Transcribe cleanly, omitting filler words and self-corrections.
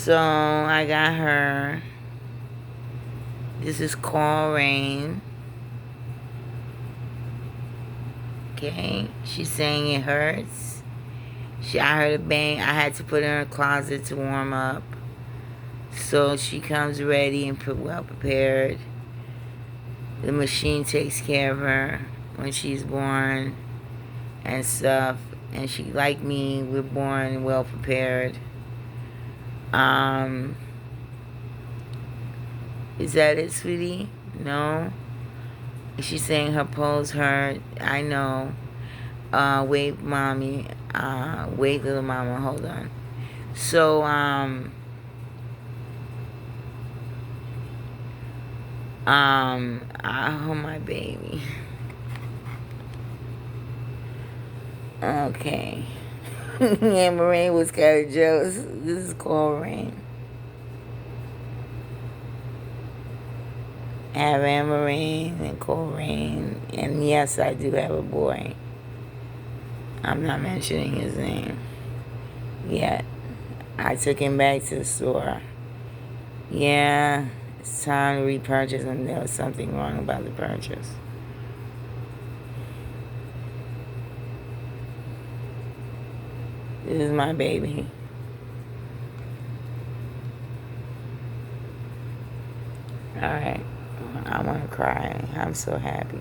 So I got her. This is Call Rain. Okay, she's saying it hurts. I heard a bang. I had to put her in a closet to warm up. So she comes ready and well prepared. The machine takes care of her when she's born and stuff. And she, like me, we're born well prepared. Is that it, sweetie? No? She's saying her pose hurt. I know. Wait, mommy. Wait, little mama. Hold on. So, oh, my baby. Okay. And Maureen was kind of jealous. This is called Rain. I have Anne Marine and Coraine, and yes, I do have a boy. I'm not mentioning his name yet. I took him back to the store. Yeah, it's time to repurchase him. There was something wrong about the purchase. This is my baby. Alright, I want to cry. I'm so happy.